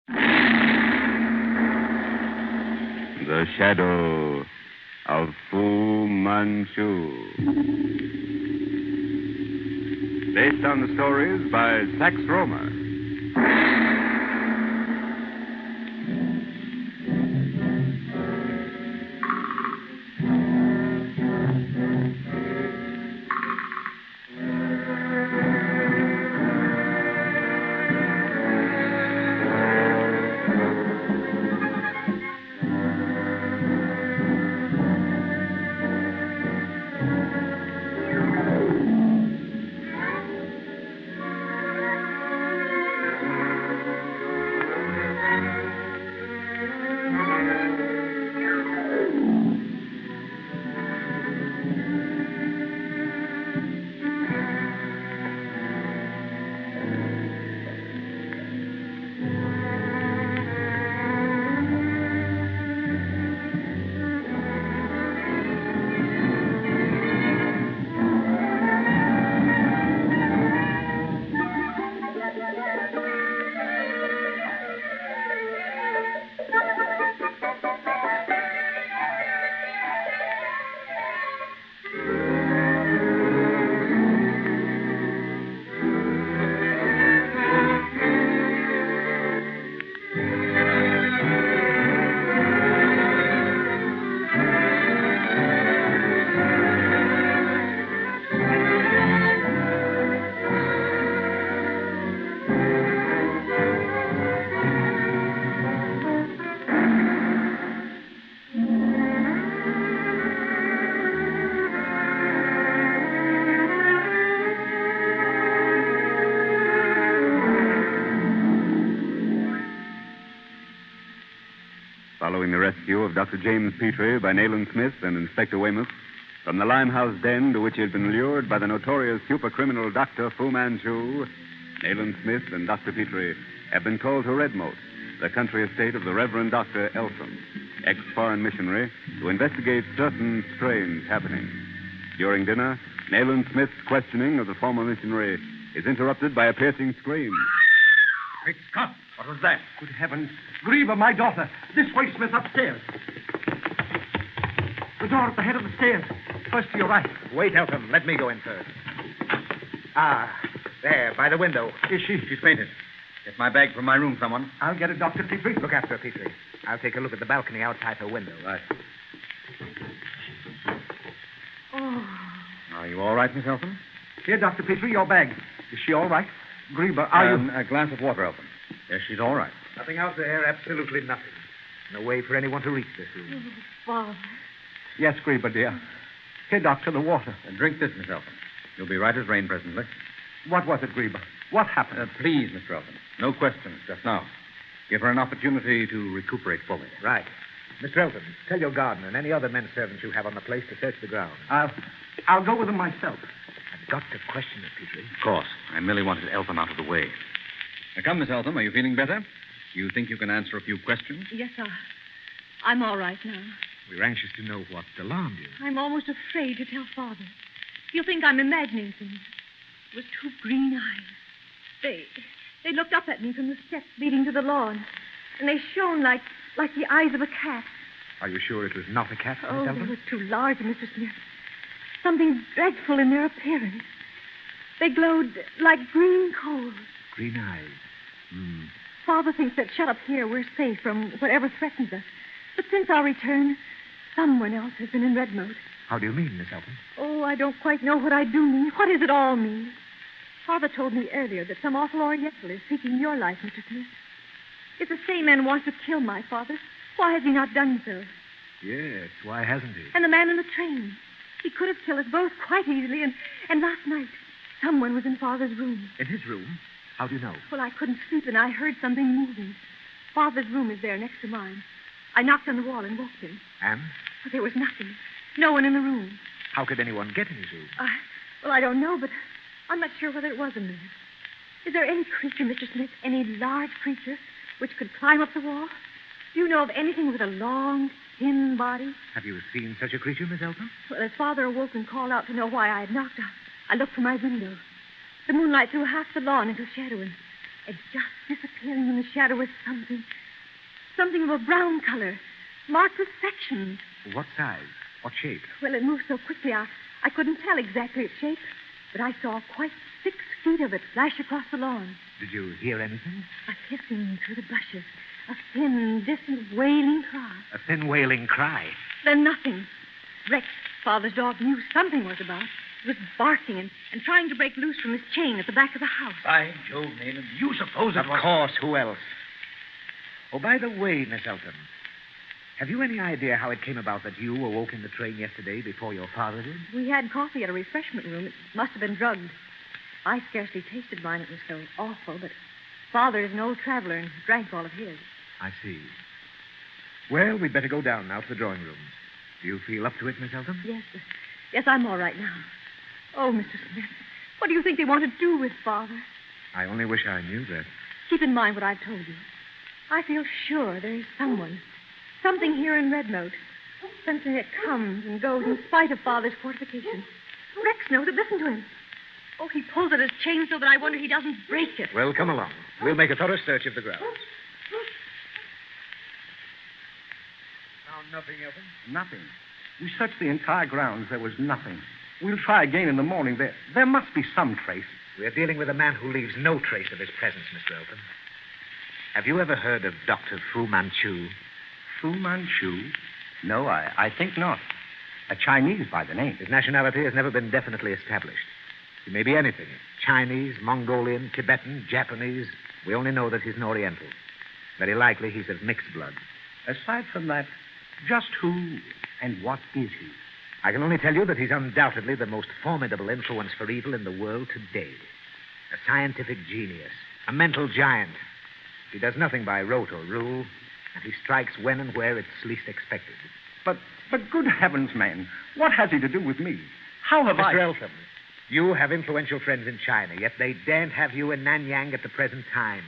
The Shadow of Fu Manchu. Based on the stories by Sax Rohmer. Following the rescue of Dr. James Petrie by Nayland Smith and Inspector Weymouth from the Limehouse den to which he had been lured by the notorious super-criminal Dr. Fu Manchu, Nayland Smith and Dr. Petrie have been called to Redmoat, the country estate of the Reverend Dr. Eltham, ex-foreign missionary, to investigate certain strange happenings. During dinner, Nayland Smith's questioning of the former missionary is interrupted by a piercing scream. Great Scott! What was that? Good heavens. Griever, my daughter. This way, Smith, upstairs. The door at the head of the stairs. First to your right. Wait, Eltham. Let me go in first. There, by the window. Is she? She's fainted. Get my bag from my room, someone. I'll get it, Dr. Petrie. Look after her, Petrie. I'll take a look at the balcony outside her window. Right. Oh. Are you all right, Miss Eltham? Here, Dr. Petrie, your bag. Is she all right? Griever, are you... A glass of water, Eltham. Yes, she's all right. Nothing out there, absolutely nothing. No way for anyone to reach this room. Oh, Father. Yes, Griever, dear. Here, Doctor, the water. Drink this, Miss Eltham. You'll be right as rain presently. What was it, Griever? What happened? Please, Mr. Eltham. No questions just now. Give her an opportunity to recuperate fully. Right. Mr. Elton, tell your gardener and any other men servants you have on the place to search the ground. I'll go with them myself. I've got to question her, Petrie. Of course. I merely wanted Eltham out of the way. Now, come, Miss Eltham. Are you feeling better? You think you can answer a few questions? Yes, sir. I'm all right now. We're anxious to know what alarmed you. I'm almost afraid to tell Father. He'll think I'm imagining things. It was two green eyes. They looked up at me from the steps leading to the lawn, and they shone like the eyes of a cat. Are you sure it was not a cat, Miss Oh, Elton? they were too large, Mr. Smith. Something dreadful in their appearance. They glowed like green coals. Green eyes. Father thinks that shut up here we're safe from whatever threatens us. But since our return, someone else has been in Redmoat. How do you mean, Miss Elton? Oh, I don't quite know what I do mean. What does it all mean? Father told me earlier that some awful Oriental is seeking your life, Mr. Smith. If the same man wants to kill my father, why has he not done so? Yes, why hasn't he? And the man in the train. He could have killed us both quite easily, and last night, someone was in Father's room. In his room? How do you know? Well, I couldn't sleep, and I heard something moving. Father's room is there next to mine. I knocked on the wall and woke him. And? But there was nothing. No one in the room. How could anyone get in his room? I don't know, but I'm not sure whether it was a man. Is there any creature, Mr. Smith, any large creature, which could climb up the wall? Do you know of anything with a long, thin body? Have you seen such a creature, Miss Elton? Well, as Father awoke and called out to know why I had knocked, I looked from my window. The moonlight threw half the lawn into shadow, and and just disappearing in the shadow was something of a brown color, marked with sections. What size? What shape? Well, it moved so quickly I couldn't tell exactly its shape, but I saw quite 6 feet of it flash across the lawn. Did you hear anything? A hissing through the bushes, a thin, distant, wailing cry. A thin, wailing cry. Then nothing. Rex, Father's dog, knew something was about. He was barking and trying to break loose from his chain at the back of the house. By Jove, Nayland, you suppose Of course, who else? Oh, by the way, Miss Elton, have you any idea how it came about that you awoke in the train yesterday before your father did? We had coffee at a refreshment room. It must have been drugged. I scarcely tasted mine. It was so awful, but Father is an old traveler and drank all of his. I see. Well, we'd better go down now to the drawing room. Do you feel up to it, Miss Elton? Yes, I'm all right now. Oh, Mr. Smith, what do you think they want to do with Father? I only wish I knew that. Keep in mind what I've told you. I feel sure there is something here in Redmoat. Something that comes and goes in spite of Father's fortification. Rex knows it. Listen to him. Oh, he pulls at his chain so that I wonder he doesn't break it. Well, come along. We'll make a thorough search of the grounds. Found nothing, Elton? Nothing. We searched the entire grounds. There was nothing. We'll try again in the morning. There must be some trace. We're dealing with a man who leaves no trace of his presence, Mr. Elton. Have you ever heard of Dr. Fu Manchu? Fu Manchu? No, I think not. A Chinese by the name. His nationality has never been definitely established. He may be anything. Chinese, Mongolian, Tibetan, Japanese. We only know that he's an Oriental. Very likely he's of mixed blood. Aside from that, just who and what is he? I can only tell you that he's undoubtedly the most formidable influence for evil in the world today. A scientific genius. A mental giant. He does nothing by rote or rule, and he strikes when and where it's least expected. But good heavens, man, what has he to do with me? How have Mr. Eltham, you have influential friends in China, yet they daren't have you in Nanyang at the present time.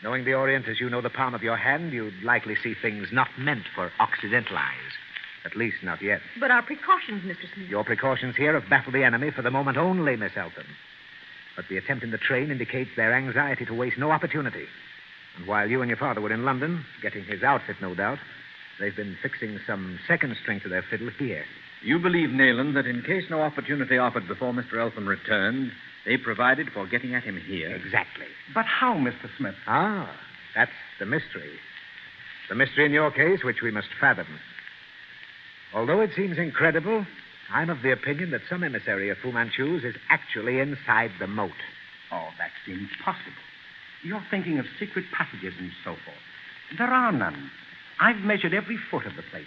Knowing the Orient as you know the palm of your hand, you'd likely see things not meant for Occidental eyes. At least not yet. But our precautions, Mr. Smith. Your precautions here have baffled the enemy for the moment only, Miss Eltham. But the attempt in the train indicates their anxiety to waste no opportunity. And while you and your father were in London, getting his outfit, no doubt, they've been fixing some second string to their fiddle here. You believe, Nayland, that in case no opportunity offered before Mr. Eltham returned, they provided for getting at him here? Exactly. But how, Mr. Smith? Ah, that's the mystery. The mystery in your case, which we must fathom. Although it seems incredible, I'm of the opinion that some emissary of Fu Manchu's is actually inside the moat. Oh, that's impossible. You're thinking of secret passages and so forth. There are none. I've measured every foot of the place.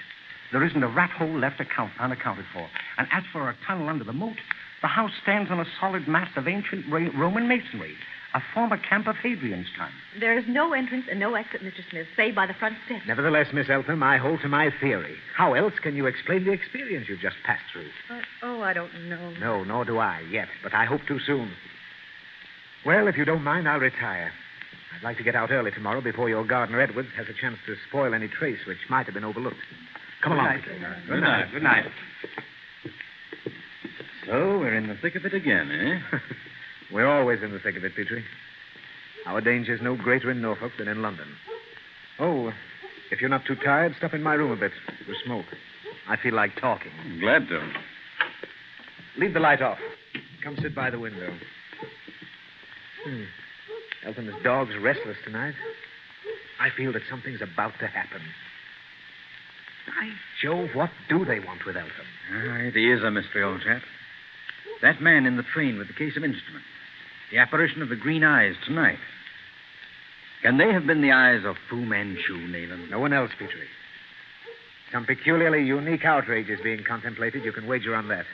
There isn't a rat hole left unaccounted for. And as for a tunnel under the moat, the house stands on a solid mass of ancient Roman masonry, a former camp of Hadrian's time. There is no entrance and no exit, Mr. Smith, save by the front steps. Nevertheless, Miss Eltham, I hold to my theory. How else can you explain the experience you've just passed through? I don't know. No, nor do I yet, but I hope to soon. Well, if you don't mind, I'll retire. I'd like to get out early tomorrow before your gardener, Edwards, has a chance to spoil any trace which might have been overlooked. Come along. Good night. Good night. So, we're in the thick of it again, eh? We're always in the thick of it, Petrie. Our danger's no greater in Norfolk than in London. Oh, if you're not too tired, stop in my room a bit. We'll smoke. I feel like talking. Glad to. Leave the light off. Come sit by the window. Eltham's dog's restless tonight. I feel that something's about to happen. By Jove, what do they want with Eltham? It is a mystery, old chap. That man in the train with the case of instruments. The apparition of the green eyes tonight. Can they have been the eyes of Fu Manchu, Nayland? No one else, Petrie. Some peculiarly unique outrage is being contemplated. You can wager on that.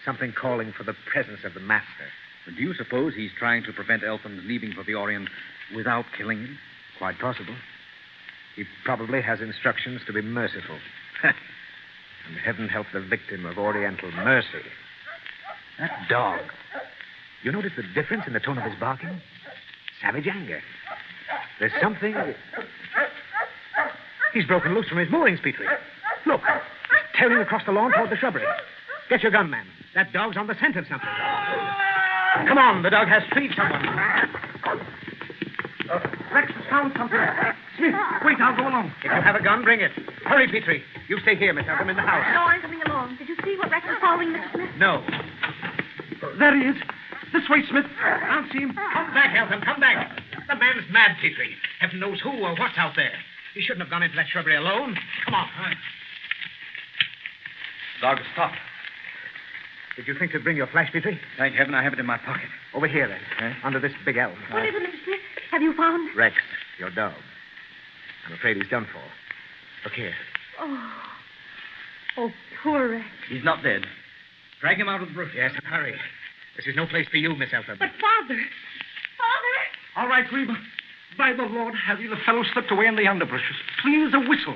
Something calling for the presence of the master. But do you suppose he's trying to prevent Eltham's leaving for the Orient without killing him? Quite possible. He probably has instructions to be merciful. And heaven help the victim of Oriental mercy. That dog. You notice the difference in the tone of his barking? Savage anger. There's something... He's broken loose from his moorings, Petrie. Look, he's tearing across the lawn toward the shrubbery. Get your gun, man. That dog's on the scent of something. Come on, the dog has treed someone. Rex has found something. Smith, wait, I'll go along. If you have a gun, bring it. Hurry, Petrie. You stay here, Miss Eltham, in the house. No, I'm coming along. Did you see what Rex was following, Mr. Smith? No. There he is. This way, Smith. I'll see him. Come back, Eltham. Come back. The man's mad, Petrie. Heaven knows who or what's out there. He shouldn't have gone into that shrubbery alone. Come on. Dog, stop. Did you think to bring your flash, Petrie? Thank heaven I have it in my pocket. Over here, then. Eh? Under this big elm. What is it, Mr. Smith? Have you found? Rex, your dog. I'm afraid he's done for. Look here. Oh. Oh, poor Rex. He's not dead. Drag him out of the brush. Yes, and hurry. This is no place for you, Miss Eltham. But, Father. Father! All right, Reba. By the Lord Harry, the fellow slipped away in the underbushes. Clean as a whistle.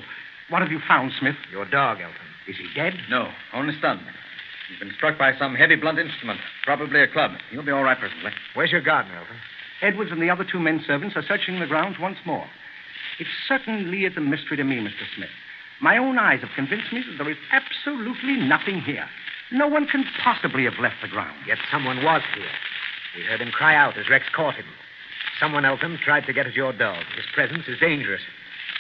What have you found, Smith? Your dog, Eltham. Is he dead? No, only stunned. He's been struck by some heavy blunt instrument, probably a club. He'll be all right presently. Where's your gardener, Eltham? Edwards and the other two men servants are searching the grounds once more. It certainly is a mystery to me, Mr. Smith. My own eyes have convinced me that there is absolutely nothing here. No one can possibly have left the ground. Yet someone was here. We heard him cry out as Rex caught him. Someone, Eltham, tried to get at your dog. His presence is dangerous.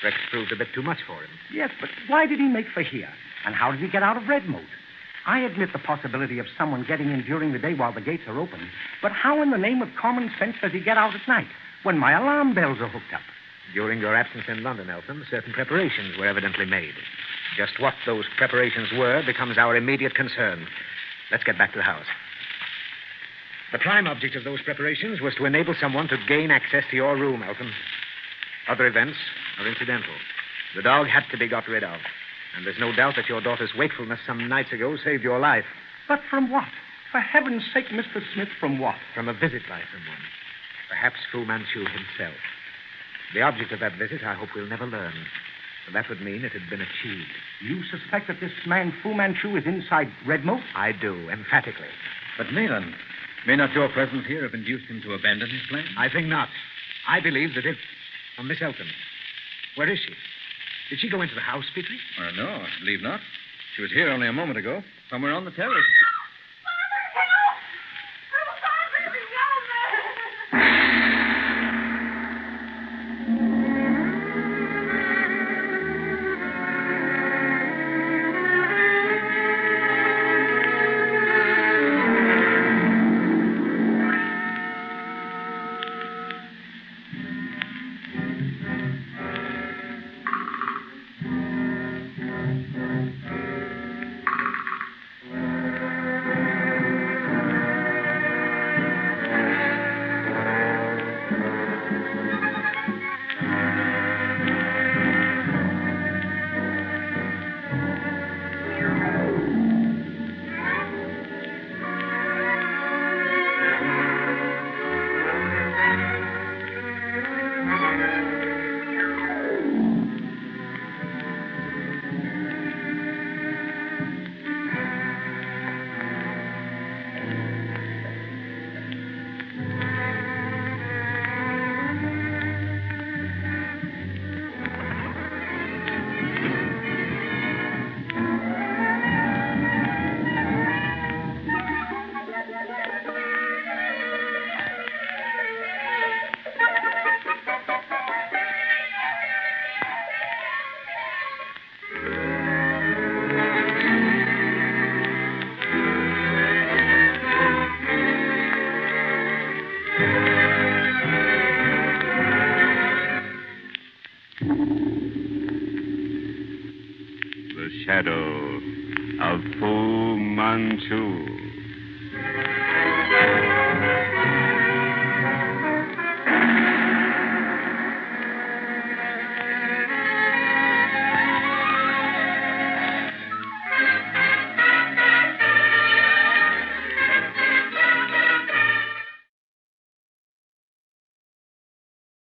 Rex proved a bit too much for him. Yes, but why did he make for here? And how did he get out of Redmoat? I admit the possibility of someone getting in during the day while the gates are open. But how in the name of common sense does he get out at night when my alarm bells are hooked up? During your absence in London, Eltham, certain preparations were evidently made. Just what those preparations were becomes our immediate concern. Let's get back to the house. The prime object of those preparations was to enable someone to gain access to your room, Eltham. Other events are incidental. The dog had to be got rid of. And there's no doubt that your daughter's wakefulness some nights ago saved your life. But from what? For heaven's sake, Mr. Smith, from what? From a visit by someone. Perhaps Fu Manchu himself. The object of that visit, I hope we'll never learn. But that would mean it had been achieved. You suspect that this man, Fu Manchu, is inside Redmoat? I do, emphatically. But, Nayland, may not your presence here have induced him to abandon his plan? I think not. I believe that if... Oh, Miss Eltham. Where is she? Did she go into the house, Petrie? No, I believe not. She was here only a moment ago, somewhere on the terrace. The shadow of Fu Manchu.